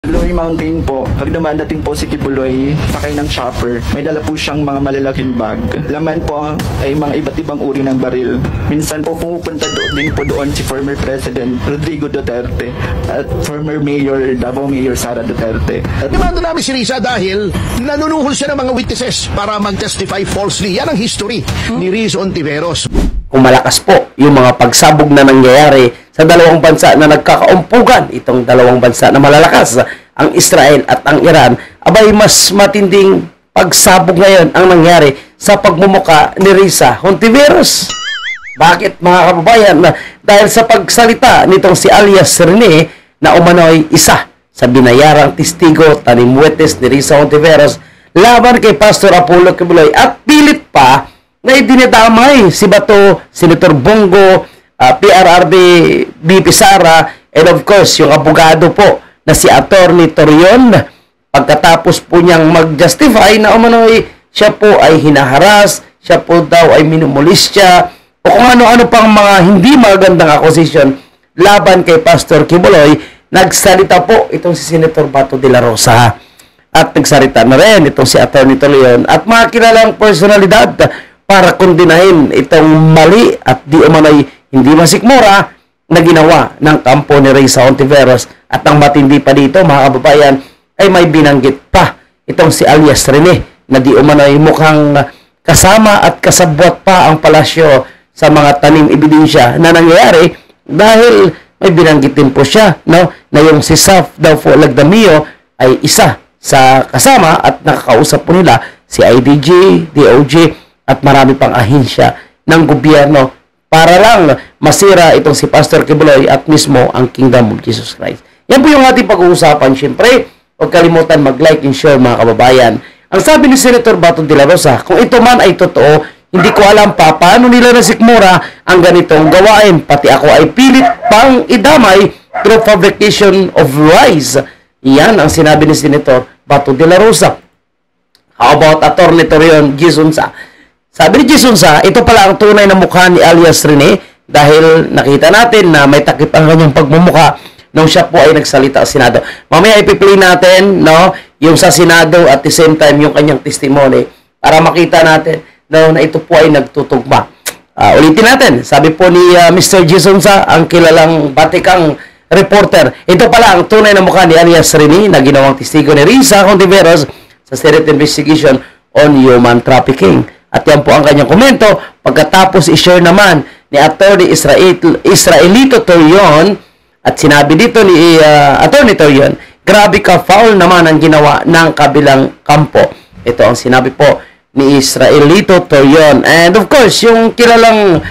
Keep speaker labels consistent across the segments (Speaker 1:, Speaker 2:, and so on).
Speaker 1: Glory Mountain po, pag dumadating po si Kibuloy, sakay ng chopper, may dala po siyang mga malalaking bag. Laman po ay mga iba't ibang uri ng baril. Minsan po pumupunta din po doon si former President Rodrigo Duterte at former Mayor, Davao Mayor Sara Duterte.
Speaker 2: Demanda namin si Riza dahil nanunuhol siya ng mga witnesses para mag-testify falsely. Yan ang history ni Riza Ontiveros.
Speaker 3: Kung malakas po yung mga pagsabog na nangyayari sa dalawang bansa na nagkakaumpugan, itong dalawang bansa na malalakas, ang Israel at ang Iran, abay mas matinding pagsabog ngayon ang nangyari sa pagmumuka ni Riza Ontiveros. Bakit mga kababayan? Dahil sa pagsalita nitong si alias Rene na umano'y isa sa binayarang testigo tanimwetes ni Riza Ontiveros laban kay Pastor Apollo Kibuloy at pilit pa na idinadamay si Bato, Senator Bongo, PRRD, BP Sara, and of course, yung abogado po na si Attorney Torion. Pagkatapos po niyang mag-justify na umano'y siya po ay hinaharas, siya po daw ay minumulistya, o kung ano-ano pang mga hindi magandang accusation laban kay Pastor Kibuloy, nagsalita po itong si Senator Bato de la Rosa. At nagsalita na rin itong si Attorney Torion at mga kilalang personalidad para kondinahin itong mali at di umano'y hindi masikmura na ginawa ng kampo ni Riza Ontiveros. At ang matindi pa dito, mga kababayan, ay may binanggit pa itong si alias Rene na di umano'y mukhang kasama at kasabwat pa ang palasyo sa mga tanim ebidensya na nangyayari dahil may binanggit din po siya, no, na yung si Saf daw po Lagdamio ay isa sa kasama at nakakausap po nila si IDG, DOJ, at marami pang ahensya ng gobyerno para lang masira itong si Pastor Kibuloy at mismo ang Kingdom of Jesus Christ. Yan po yung ating pag-uusapan. Siyempre, huwag kalimutan mag-like and share mga kababayan. Ang sabi ni Senator Bato de la Rosa, kung ito man ay totoo, hindi ko alam pa paano nila nasikmura ang ganitong gawain. Pati ako ay pilit pang idamay through fabrication of lies. Yan ang sinabi ni Senator Bato de la Rosa. How about Attorney Torion Gisunsa? Sabi ni Gisunsa, ito pala ang tunay na mukha ni alias Rene dahil nakita natin na may takip ang kanyang pagmumukha nung siya po ay nagsalita sa Senado. Mamaya ipi-play natin, no, yung sa Senado at the same time yung kanyang testimony para makita natin, no, na ito po ay nagtutugma. Ulitin natin, sabi po ni Mr. Gisunsa, ang kilalang batikang reporter, ito pala ang tunay na mukha ni alias Rene na ginawang testigo ni Riza Ontiveros sa Senate investigation on human trafficking. At yan po ang kanyang komento. Pagkatapos i-share naman ni Attorney Israelito Torion at sinabi dito ni Attorney Torion, grabe ka, foul naman ang ginawa ng kabilang kampo. Ito ang sinabi po ni Israelito Torion. And of course, yung kilalang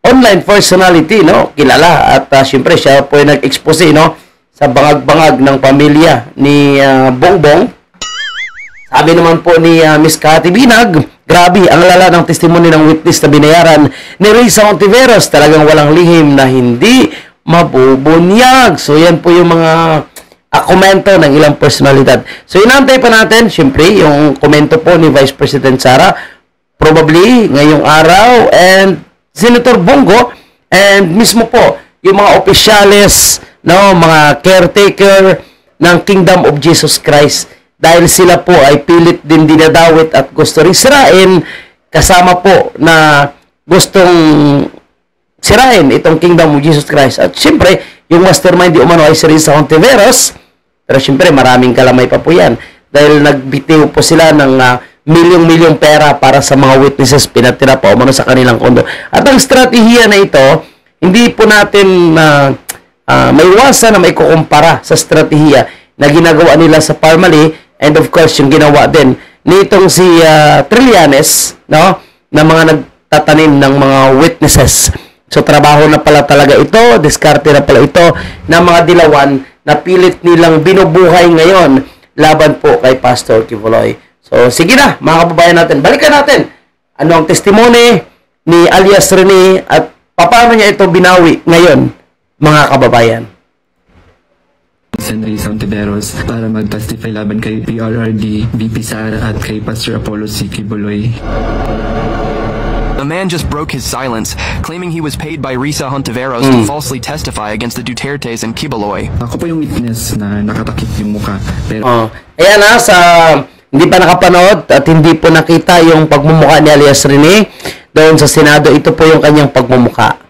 Speaker 3: online personality, no, kilala at syempre siya po ay nag-expose, no, sa bangag-bangag ng pamilya ni Bongbong. Sabi naman po ni Miss Cathy Binag, grabe ang lala ng testimony ng witness na binayaran ni Riza Ontiveros. Talagang walang lihim na hindi mabubunyag. So yan po yung mga komento ng ilang personalidad. So inantay pa natin, syempre, yung komento po ni Vice President Sara, probably ngayong araw, and Senator Bongo, and mismo po yung mga opisyales, no, mga caretaker ng Kingdom of Jesus Christ. Dahil sila po ay pilit din dinadawit at gusto rin sirain, kasama po na gustong sirain itong Kingdom of Jesus Christ. At siyempre, yung mastermind di umano ay si Riza Ontiveros, pero siyempre maraming kalamay pa po yan. Dahil nagbitiw po sila ng milyong-milyong pera para sa mga witnesses, pinatira pa umano sa kanilang kondo. At ang strategiya na ito, hindi po natin maiwasan na may kukumpara sa strategiya na ginagawa nila sa Parmali. And of course, yung ginawa din nitong si Trillanes, no, na mga nagtatanim ng mga witnesses. So, trabaho na pala talaga ito, diskarte na pala ito ng mga dilawan na pilit nilang binubuhay ngayon laban po kay Pastor Kibuloy. So, sige na, mga kababayan natin, balikan natin ano ang testimony ni alias Rene at paano niya ito binawi ngayon, mga kababayan.
Speaker 1: Riza Ontiveros para mag-testify laban kay PRRD, BP Sara at kay Pastor Apollo C. Kibuloy.
Speaker 4: The man just broke his silence, claiming he was paid by Risa Hontiveros to falsely testify against the Dutertes and Kibuloy.
Speaker 1: Ako po yung witness na nakatakip yung mukha. Pero
Speaker 3: Ayan na, sa hindi pa nakapanood at hindi po nakita yung pagmumukha ni alias Rene doon sa Senado, ito po yung kanyang pagmumukha.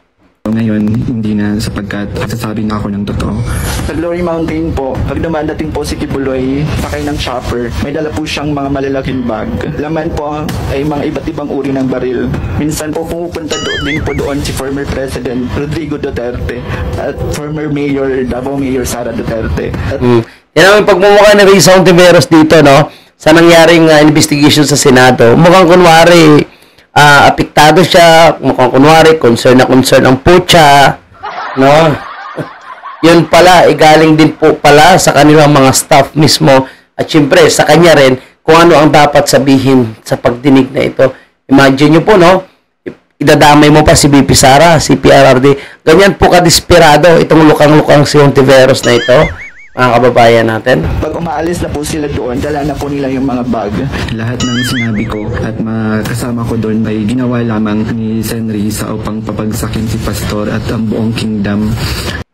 Speaker 1: ngayon, hindi na sapagkat sasabi na ako ng totoo. Sa Glory Mountain po, pag dumadating po si Kibuloy, sakay ng chopper, may dala po siyang mga malalaking bag. Laman po ay mga iba't ibang uri ng baril. Minsan po pumupunta din po doon si former President Rodrigo Duterte at former Mayor, Davao Mayor Sara Duterte. At
Speaker 3: Yan ang pagmumukha ni Risa Hontiveros dito, no? Sa nangyaring investigation sa Senado. Mukhang kunwari, apektado siya, mukhang kunwari, concern ang putya, no? Yun pala, galing din po pala sa kanilang mga staff mismo, at syempre, sa kanya rin, kung ano ang dapat sabihin sa pagdinig na ito. Imagine nyo po, no? Idadamay mo pa si BP Sara, si PRRD. Ganyan po kadesperado itong lukang-lukang si Hontiveros na ito, mga kababayan natin.
Speaker 1: pag umaalis na po sila doon, dala na po nila yung mga bag. Lahat ng sinabi ko at kasama ko doon ay ginawa lamang ni Sen Risa upang papagsakin si Pastor at ang buong kingdom.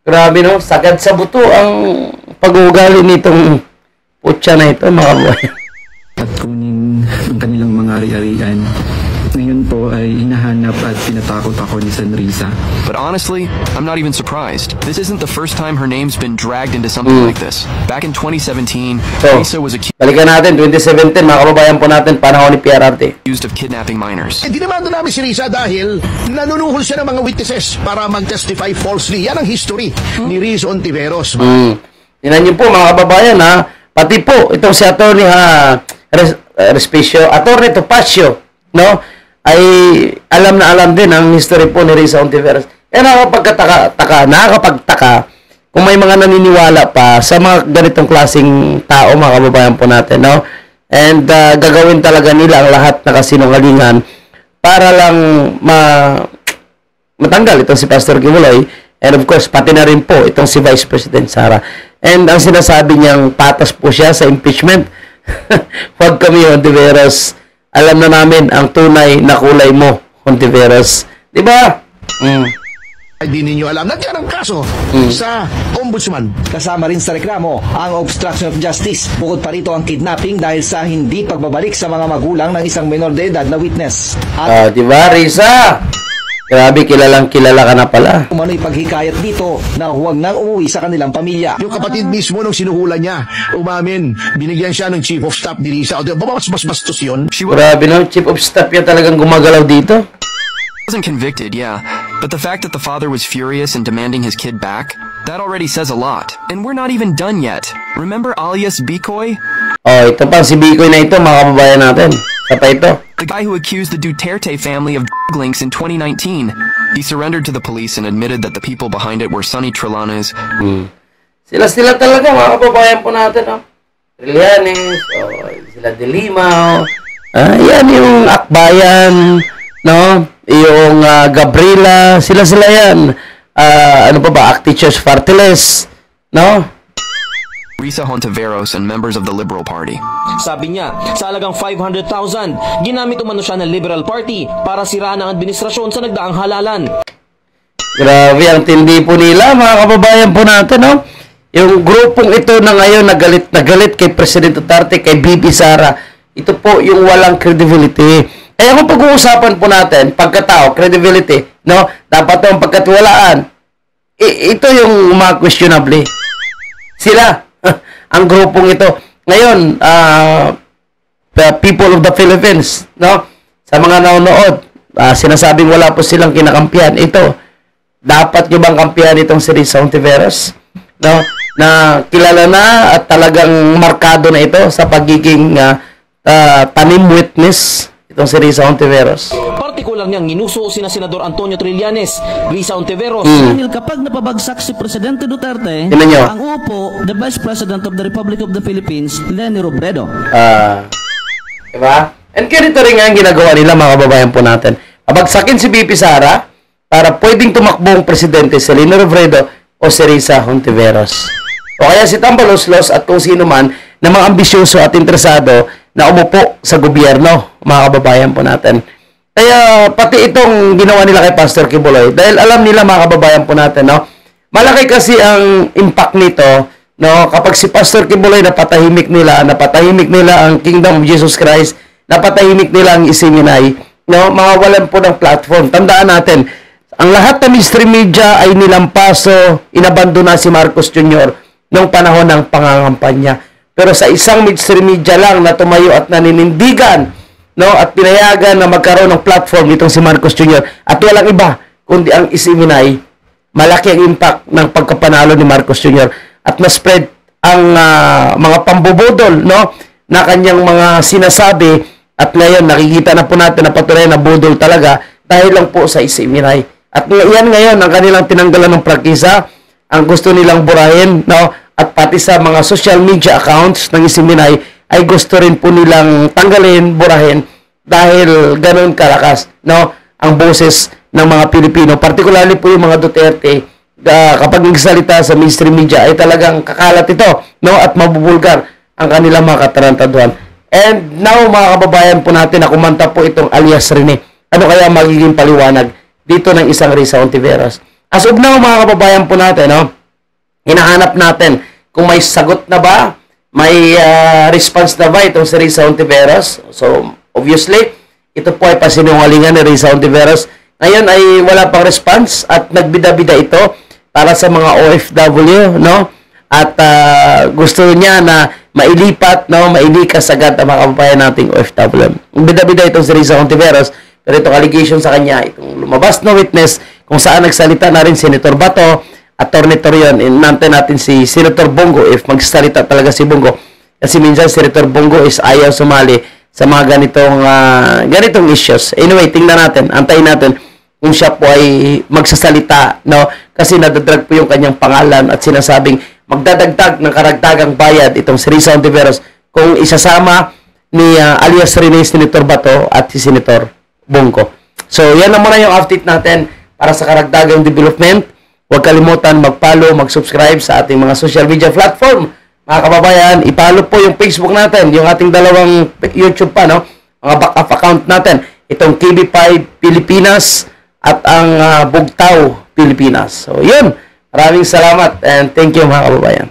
Speaker 3: Grabe, no? Sagad sa buto ang pag-uugali nitong putya na ito, mga kababayan.
Speaker 1: At kunin ang kanilang mga ari-arian. Ngayon po ay hinahanap at pinatakot ako ni Sen Risa.
Speaker 4: But honestly, I'm not even surprised. This isn't the first time her name's been dragged into something like this. Back in 2017,
Speaker 3: So,
Speaker 4: Risa was
Speaker 3: balikan natin, 2017, mga kababayan po natin, panahon ni PRRD.
Speaker 4: accused of kidnapping minors.
Speaker 2: Dinamando namin si Risa dahil nanunuhol siya ng mga witnesses para mag-testify falsely. Yan ang history ni Risa Hontiveros.
Speaker 3: Tingnan niyo po, mga kababayan, ha? Pati po, itong si Atty. Atty. Topacio, no? Ay alam na alam din ang history po ni Risa Hontiveros. Kaya nakakapagtaka kung may mga naniniwala pa sa mga ganitong klaseng tao, mga kababayan po natin, no? And gagawin talaga nila ang lahat na kasinungalingan para lang matanggal itong si Pastor Kibuloy, and of course pati na rin po itong si Vice President Sara. And ang sinasabi niyang patas po siya sa impeachment. Huwag kami, Hontiveros. Alam na namin ang tunay na kulay mo, Hontiveros. Di ba?
Speaker 2: Ay di ninyo alam, nandiyan ang kaso sa ombudsman.
Speaker 5: Kasama rin sa reklamo ang obstruction of justice. Bukod pa rito ang kidnapping dahil sa hindi pagbabalik sa mga magulang ng isang menor de edad na witness. At
Speaker 3: Di ba, Risa? Grabe, kilala ka na pala.
Speaker 5: umano'y paghikayat dito na huwag nang umuwi sa kanilang pamilya.
Speaker 2: Yung kapatid mismo nung sinuhulan niya, umamin, binigyan siya ng chief of staff ni Risa. Mas bastos yun.
Speaker 4: She
Speaker 3: Grabe, no? Chief of staff yan talagang gumagalaw dito.
Speaker 4: wasn't convicted, yeah. But the fact that the father was furious and demanding his kid back, that already says a lot. And we're not even done yet. Remember alias Bikoy?
Speaker 3: Oh, ito pa, si Bikoy na ito, mga kababayan natin. Isa pa ito.
Speaker 4: The guy who accused the Duterte family of links in 2019. He surrendered to the police and admitted that the people behind it were Sonny Trillanes.
Speaker 3: Sila talaga, mga kababayan po natin, no? Trillanes, sila De Lima, yan yung Akbayan, no? Yung Gabriela, sila yan. Ano pa ba? Actichos Farteles, no?
Speaker 4: Risa Hontiveros and members of the Liberal Party.
Speaker 6: Sabi niya, sa halagang 500,000, ginamit umano siya ng Liberal Party para siraan ang administrasyon sa nagdaang halalan.
Speaker 3: Grabe, ang tindi po nila, mga kababayan po natin, no? Yung grupong ito na ngayon na galit kay President Duterte, kay BP Sara, ito po yung walang credibility. Kaya kung pag-uusapan po natin, pagkatao, credibility, no? Dapat itong pagkatiwalaan. Ito yung mga questionable. Sila, ang grupong ito. Ngayon, the people of the Philippines, no? Sa mga nanonood, sinasabing wala po silang kinakampihan. Ito, dapat nyo bang kampihan itong si Risa Hontiveros? No? Na kilala na at talagang markado na ito sa pagiging tanim witness itong si Risa Hontiveros.
Speaker 6: Partikular niyang ginuso sina Senador Antonio Trillanes, Risa Hontiveros,
Speaker 7: Dahil kapag napabagsak si Presidente Duterte,
Speaker 3: Tingnan nyo.
Speaker 7: ang upo, the Vice President of the Republic of the Philippines, Leni Robredo.
Speaker 3: Diba? And ganito rin nga ang ginagawa nila, mga kababayan po natin. Pabagsakin si BP Sara para pwedeng tumakbong presidente si Leni Robredo o si Risa Hontiveros. O kaya si Tambaloslos at kung sino man na mga ambisyoso at interesado na umupo sa gobyerno, mga kababayan po natin. Kaya pati itong ginawa nila kay Pastor Kibuloy, dahil alam nila mga kababayan po natin, no? Malaki kasi ang impact nito, no? Kapag si Pastor Kibuloy napatahimik nila ang Kingdom of Jesus Christ, napatahimik nila ang Isiminay, no? Mawawalan po ng platform. Tandaan natin, ang lahat ng mainstream media ay nilampaso, inabandona si Marcos Jr. noong panahon ng pangangampanya. Pero sa isang mainstream media lang na tumayo at naninindigan, no, at pinayagan na magkaroon ng platform itong si Marcos Jr. At walang iba kundi ang Isiminay, malaki ang impact ng pagkapanalo ni Marcos Jr. At na-spread ang mga pambubudol, no, na kanyang mga sinasabi, at ngayon nakikita na po natin na patuloy na budol talaga dahil lang po sa Isiminay. At yan ngayon ang kanilang tinanggalan ng prangkisa, ang gusto nilang burahin, no, at pati sa mga social media accounts ng Isiminay ay gusto rin po nilang tanggalin, burahin, dahil ganoon kalakas, no, ang boses ng mga Pilipino, particularly po yung mga Duterte, kapag nagsalita sa mainstream media ay talagang kakalat ito, no, at mabubulgar ang kanilang mga katarantaduhan. And now, mga kababayan po natin, na kumanta po itong alias Rene. Ano kaya magiging paliwanag dito ng isang Risa Ontiveros? As of now, mga kababayan po natin, no, hinahanap natin kung may sagot na ba, may response na ba itong si Risa Ontiveros. So, obviously, ito po ay pasinungalingan ni Risa Ontiveros. Ngayon ay wala pang response at nagbida-bida ito para sa mga OFW, no? At gusto niya na mailipat, no, mailikas agad ang mga kababayan nating OFW. Bida-bida itong si Risa Ontiveros, pero itong allegation sa kanya, itong lumabas na witness kung saan nagsalita na rin Senator Bato, Attorney Torion, inantay natin si Senator Bongo if magsalita talaga si Bongo. Kasi minsan Senator Bongo is ayaw sumali sa mga ganitong issues. Anyway, tingnan natin, antayin natin kung siya po ay magsasalita, no? Kasi nadadrag po yung kanyang pangalan at sinasabing magdadagdag ng karagdagang bayad itong si Risa Ontiveros kung isasama ni alias Rene, Senator Bato at si Senator Bongo. So, yan na muna yung update natin para sa karagdagang development. Huwag kalimutan mag-follow, mag-subscribe sa ating mga social media platform. Mga kababayan, i-follow po yung Facebook natin, yung ating dalawang YouTube pa, no? Mga backup account natin. Itong KB5 Pilipinas at ang Bugtaw Pilipinas. So, yun. Maraming salamat and thank you mga kababayan.